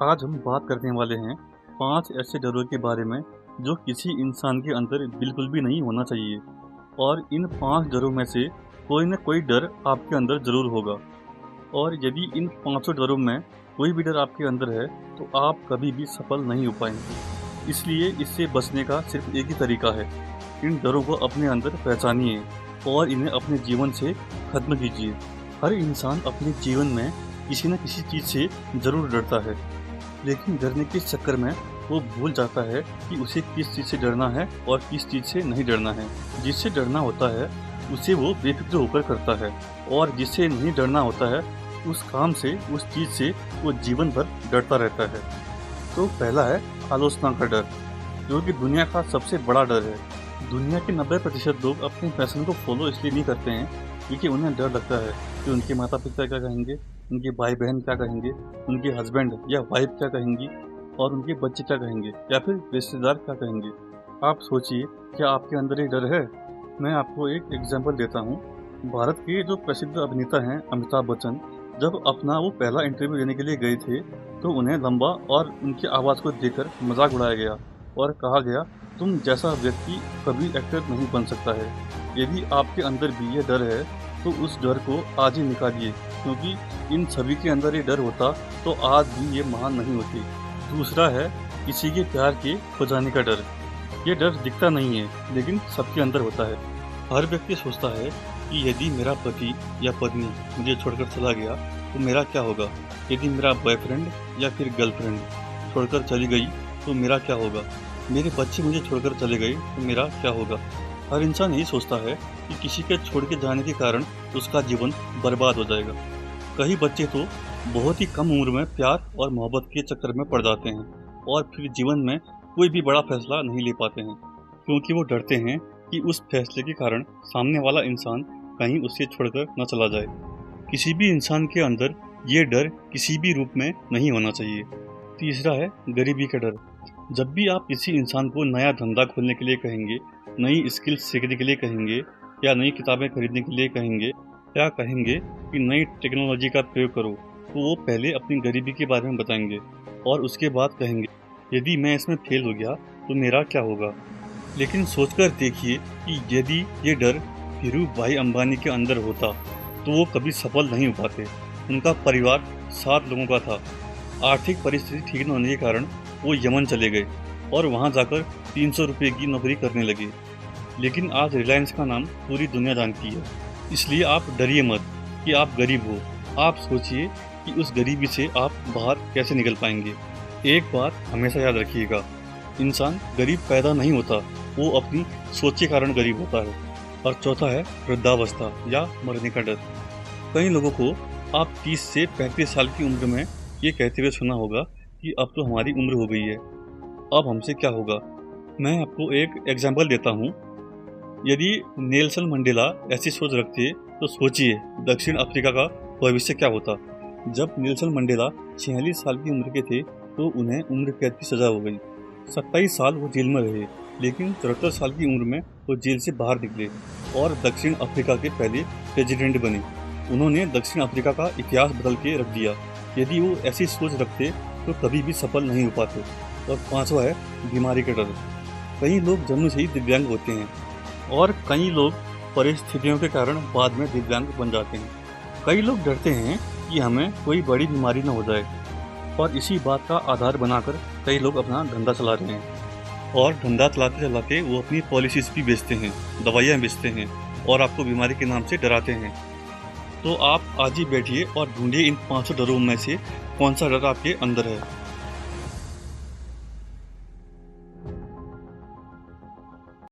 आज हम बात करने वाले हैं 5 ऐसे डरों के बारे में जो किसी इंसान के अंदर बिल्कुल भी नहीं होना चाहिए। और इन 5 डरों में से कोई न कोई डर आपके अंदर ज़रूर होगा। और यदि इन 5 डरों में कोई भी डर आपके अंदर है तो आप कभी भी सफल नहीं हो पाएंगे। इसलिए इससे बचने का सिर्फ एक ही तरीका है, इन डरों को अपने अंदर पहचानिए और इन्हें अपने जीवन से खत्म कीजिए। हर इंसान अपने जीवन में किसी न किसी चीज़ से ज़रूर डरता है, लेकिन डरने के चक्कर में वो भूल जाता है कि उसे किस चीज़ से डरना है और किस चीज़ से नहीं डरना है। जिससे डरना होता है उसे वो बेफिक्र होकर करता है, और जिससे नहीं डरना होता है उस काम से, उस चीज़ से वो जीवन भर डरता रहता है। तो पहला है आलोचना का डर, जो कि दुनिया का सबसे बड़ा डर है। दुनिया के 90% लोग अपने पैशन को फॉलो इसलिए नहीं करते हैं क्योंकि उन्हें डर लगता है कि उनके माता पिता क्या कहेंगे, उनके भाई बहन क्या कहेंगे, उनके हस्बैंड या वाइफ क्या कहेंगी, और उनके बच्चे क्या कहेंगे, या फिर रिश्तेदार क्या कहेंगे। आप सोचिए, क्या आपके अंदर ये डर है? मैं आपको एक एग्जांपल देता हूँ। भारत के जो प्रसिद्ध अभिनेता हैं अमिताभ बच्चन, जब अपना वो पहला इंटरव्यू देने के लिए गए थे तो उन्हें लंबा और उनकी आवाज़ को देखकर मजाक उड़ाया गया और कहा गया, तुम जैसा व्यक्ति कभी एक्टर नहीं बन सकता है। यदि आपके अंदर भी ये डर है तो उस डर को आज ही निकालिए, क्योंकि इन सभी के अंदर ये डर होता तो आज भी ये महान नहीं होती। दूसरा है किसी के प्यार के खो जाने का डर। ये डर दिखता नहीं है लेकिन सबके अंदर होता है। हर व्यक्ति सोचता है कि यदि मेरा पति या पत्नी मुझे छोड़कर चला गया तो मेरा क्या होगा, यदि मेरा बॉयफ्रेंड या फिर गर्लफ्रेंड छोड़कर चली गई तो मेरा क्या होगा, मेरे बच्चे मुझे छोड़कर चले गए तो मेरा क्या होगा। हर इंसान यही सोचता है कि किसी के छोड़ के जाने के कारण उसका जीवन बर्बाद हो जाएगा। कई बच्चे तो बहुत ही कम उम्र में प्यार और मोहब्बत के चक्कर में पड़ जाते हैं और फिर जीवन में कोई भी बड़ा फैसला नहीं ले पाते हैं, क्योंकि वो डरते हैं कि उस फैसले के कारण सामने वाला इंसान कहीं उसे छोड़कर न चला जाए। किसी भी इंसान के अंदर ये डर किसी भी रूप में नहीं होना चाहिए। तीसरा है गरीबी का डर। जब भी आप किसी इंसान को नया धंधा खोलने के लिए कहेंगे, नई स्किल सीखने के लिए कहेंगे, या नई किताबें खरीदने के लिए कहेंगे, या कहेंगे कि नई टेक्नोलॉजी का प्रयोग करो, तो वो पहले अपनी गरीबी के बारे में बताएंगे और उसके बाद कहेंगे, यदि मैं इसमें फेल हो गया तो मेरा क्या होगा। लेकिन सोचकर देखिए कि यदि ये डर धीरू भाई अंबानी के अंदर होता तो वो कभी सफल नहीं हो पाते। उनका परिवार 7 लोगों का था। आर्थिक परिस्थिति ठीक न होने के कारण वो यमन चले गए और वहाँ जाकर 300 रुपये की नौकरी करने लगे। लेकिन आज रिलायंस का नाम पूरी दुनिया जानती है। इसलिए आप डरिए मत कि आप गरीब हो। आप सोचिए कि उस गरीबी से आप बाहर कैसे निकल पाएंगे। एक बात हमेशा याद रखिएगा, इंसान गरीब पैदा नहीं होता, वो अपनी सोच के कारण गरीब होता है। और चौथा है वृद्धावस्था या मरने का डर। कई लोगों को आप 30 से 35 साल की उम्र में ये कहते हुए सुना होगा कि अब तो हमारी उम्र हो गई है, अब हमसे क्या होगा। मैं आपको एक एग्जाम्पल देता हूँ। यदि नेल्सन मंडेला ऐसी सोच रखते तो सोचिए दक्षिण अफ्रीका का भविष्य क्या होता। जब नेल्सन मंडेला 46 साल की उम्र के थे तो उन्हें उम्र कैद की सज़ा हो गई। 27 साल वो जेल में रहे, लेकिन 74 साल की उम्र में वो जेल से बाहर निकले और दक्षिण अफ्रीका के पहले प्रेसिडेंट बने। उन्होंने दक्षिण अफ्रीका का इतिहास बदल के रख दिया। यदि वो ऐसी सोच रखते तो कभी भी सफल नहीं हो पाते। और पांचवा है बीमारी का डर। कई लोग जन्म से ही दिव्यांग होते हैं और कई लोग परिस्थितियों के कारण बाद में दिव्यांग बन जाते हैं। कई लोग डरते हैं कि हमें कोई बड़ी बीमारी न हो जाए, और इसी बात का आधार बनाकर कई लोग अपना धंधा चला रहे हैं। और धंधा चलाते चलाते वो अपनी पॉलिसीज भी बेचते हैं, दवाइयाँ बेचते हैं और आपको बीमारी के नाम से डराते हैं। तो आप आज ही बैठिए और ढूंढिए इन 5 डरों में से कौन सा डर आपके अंदर है।